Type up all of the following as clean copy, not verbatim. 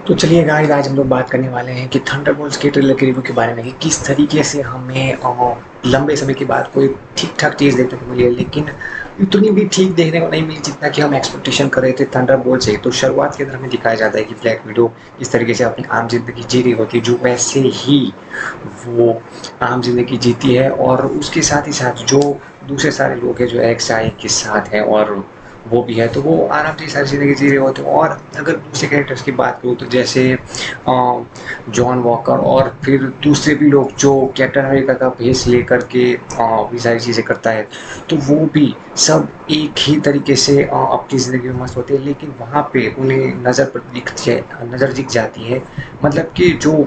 तो चलिए गाइस, आज हम लोग बात करने वाले हैं कि थंडरबोल्ट्स के ट्रेलर के रिव्यू के बारे में कि किस तरीके से हमें लंबे समय के बाद कोई ठीक-ठाक चीज़ देखने को मिली है, लेकिन उतनी भी ठीक देखने को नहीं मिली जितना कि हम एक्सपेक्टेशन कर रहे थे थंडरबोल्ट से। तो शुरुआत के अंदर हमें दिखाया जाता है कि ब्लैक विडो किस तरीके से अपनी आम ज़िंदगी जी रही होती है, जो वैसे ही वो आम ज़िंदगी जीती है और उसके साथ ही साथ जो दूसरे सारे लोग हैं जो एक्स-आई के साथ हैं और वो भी है, तो वो आराम से सारी ज़िंदगी जी रहे होते हैं। और अगर दूसरे कैरेक्टर्स की बात करूँ तो जैसे जॉन वॉकर और फिर दूसरे भी लोग जो कैप्टन अमेरिका का भेष लेकर के ये सारी चीज़ें करता है, तो वो भी सब एक ही तरीके से अपनी ज़िंदगी में मस्त होते हैं, लेकिन वहाँ पे उन्हें नज़र दिख जाती है। मतलब कि जो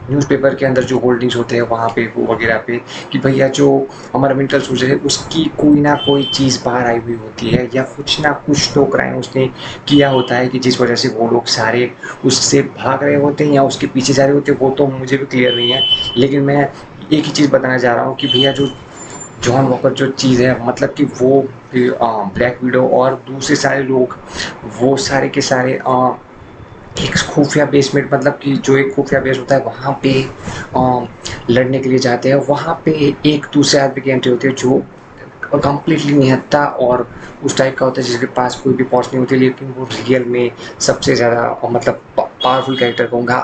न्यूज़पेपर के अंदर जो होल्डिंग्स होते हैं वहाँ पे वो वगैरह पे कि भैया जो हमारा विंटर सोल्जर है उसकी कोई ना कोई चीज़ बाहर आई हुई होती है या कुछ ना कुछ तो क्राइम उसने किया होता है कि जिस वजह से वो लोग सारे उससे भाग रहे होते हैं या उसके पीछे जा रहे होते हैं, वो तो मुझे भी क्लियर नहीं है। लेकिन मैं एक ही चीज़ बताना चाह रहा हूँ कि भैया जो जॉन वॉकर जो चीज़ है, मतलब कि वो ब्लैक विडो और दूसरे सारे लोग वो सारे के सारे एक खुफिया बेसमेंट, मतलब कि जो एक खुफिया बेस होता है वहाँ पे लड़ने के लिए जाते हैं। वहाँ पे एक दूसरे आदमी की एंट्री होती है जो कंप्लीटली निहत्था और उस टाइप का होता है जिसके पास कोई भी पहुंच नहीं होती, लेकिन वो रियल में सबसे ज़्यादा मतलब पावरफुल कैरेक्टर कहूँगा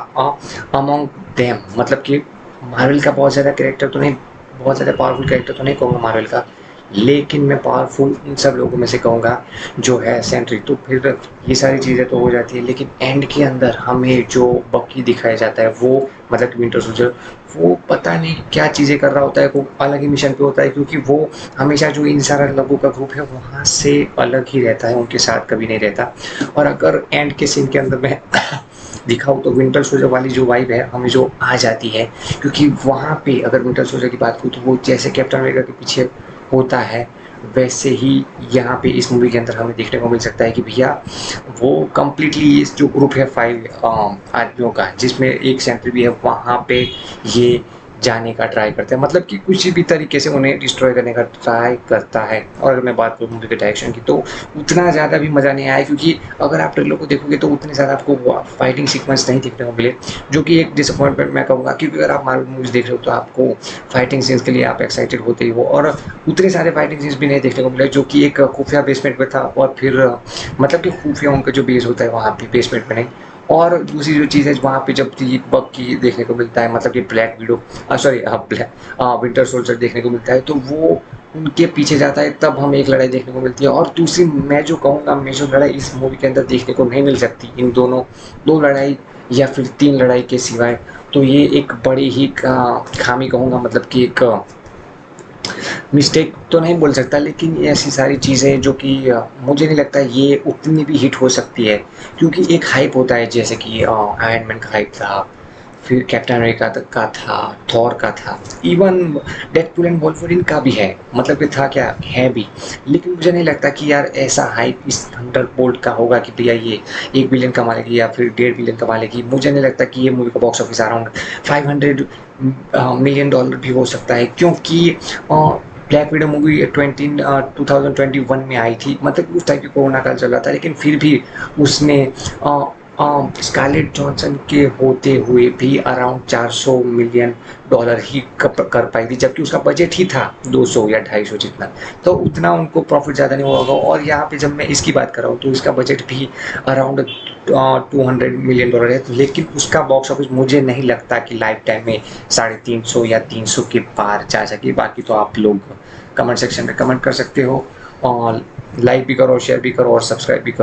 अमॉन्ग देम। मतलब कि मार्वल का बहुत ज़्यादा कैरेक्टर तो नहीं, बहुत ज़्यादा पावरफुल कैरेक्टर तो नहीं कहूँगा मार्वल का, लेकिन मैं पावरफुल उन सब लोगों में से कहूँगा जो है सेंट्री। तो फिर ये सारी चीज़ें तो हो जाती है, लेकिन एंड के अंदर हमें जो बकी दिखाया जाता है वो, मतलब कि विंटर सोल्जर, वो पता नहीं क्या चीज़ें कर रहा होता है, वो अलग ही मिशन पे होता है, क्योंकि वो हमेशा जो इन सारा लोगों का ग्रुप है वहाँ से अलग ही रहता है, उनके साथ कभी नहीं रहता। और अगर एंड के सीन के अंदर मैं दिखाऊँ तो विंटर सोल्जर वाली जो वाइब है हमें जो आ जाती है, क्योंकि वहाँ पे अगर विंटर सोल्जर की बात करूँ तो वो जैसे कैप्टन अमेरिका के पीछे होता है वैसे ही यहाँ पे इस मूवी के अंदर हमें देखने को मिल सकता है कि भैया वो कम्प्लीटली इस जो ग्रुप है 5 आदमियों का, जिसमें एक सेंट्री भी है, वहाँ पे ये जाने का ट्राई करते हैं, मतलब कि कुछ भी तरीके से उन्हें डिस्ट्रॉय करने का ट्राई करता है। और अगर मैं बात करूँ मूवी के डायरेक्शन की तो उतना ज़्यादा भी मज़ा नहीं आया, क्योंकि अगर आप ट्रेलर को देखोगे तो उतने ज़्यादा आपको फाइटिंग सीक्वेंस नहीं देखने को मिले, जो कि एक डिसअपॉइंटमेंट मैं कहूँगा। क्योंकि अगर आप मार्वल मूवीज़ देख रहे हो तो आपको फाइटिंग सीन्स के लिए आप एक्साइटेड होते ही हो, और उतने सारे फाइटिंग सीन्स भी नहीं देखने को मिले, जो कि एक खुफिया बेसमेंट में था और फिर मतलब कि खुफिया उनका जो बेस होता है वहाँ पे बेसमेंट में नहीं। और दूसरी जो चीज़ है वहाँ पे जब ये बग की देखने को मिलता है, मतलब कि black window sorry winter soldier देखने को मिलता है, तो वो उनके पीछे जाता है, तब हमें एक लड़ाई देखने को मिलती है। और दूसरी मैं जो कहूँगा मेजर लड़ाई इस मूवी के अंदर देखने को नहीं मिल सकती इन दोनों, दो लड़ाई या फिर तीन लड़ाई के सिवाय, तो ये एक बड़ी ही खामी कहूँगा, मतलब कि एक मिस्टेक तो नहीं बोल सकता, लेकिन ये ऐसी सारी चीज़ें जो कि मुझे नहीं लगता ये उतनी भी हिट हो सकती है, क्योंकि एक हाइप होता है, जैसे कि आयरन मैन का हाइप था, फिर कैप्टन अमेरिका का था, थॉर का था, इवन डेडपूल एंड वोल्वरिन का भी है, मतलब कि था क्या है भी। लेकिन मुझे नहीं लगता कि यार ऐसा हाइप इस थंडरबोल्ट का होगा कि भैया ये 1 बिलियन कमा लेगी या फिर 1.5 बिलियन कमा लेगी। मुझे नहीं लगता कि ये मूवी का box office around 500 million dollar भी हो सकता है, क्योंकि ब्लैक विडो मूवी 2021 में आई थी, मतलब उस टाइप की कोरोना काल चल रहा था, लेकिन फिर भी उसने स्कारलेट जॉनसन के होते हुए भी अराउंड 400 मिलियन डॉलर ही कर पाई थी, जबकि उसका बजट ही था 200 या 250 जितना, तो उतना उनको प्रॉफिट ज़्यादा नहीं हुआ होगा। और यहाँ पे जब मैं इसकी बात कर रहा हूँ तो इसका बजट भी अराउंड 200 मिलियन डॉलर है, लेकिन उसका बॉक्स ऑफिस मुझे नहीं लगता कि लाइफ टाइम में 350 या 300 के पार जा सके। बाकी तो आप लोग कमेंट सेक्शन में कमेंट कर सकते हो, और लाइक भी करो, शेयर भी करो और सब्सक्राइब भी करो।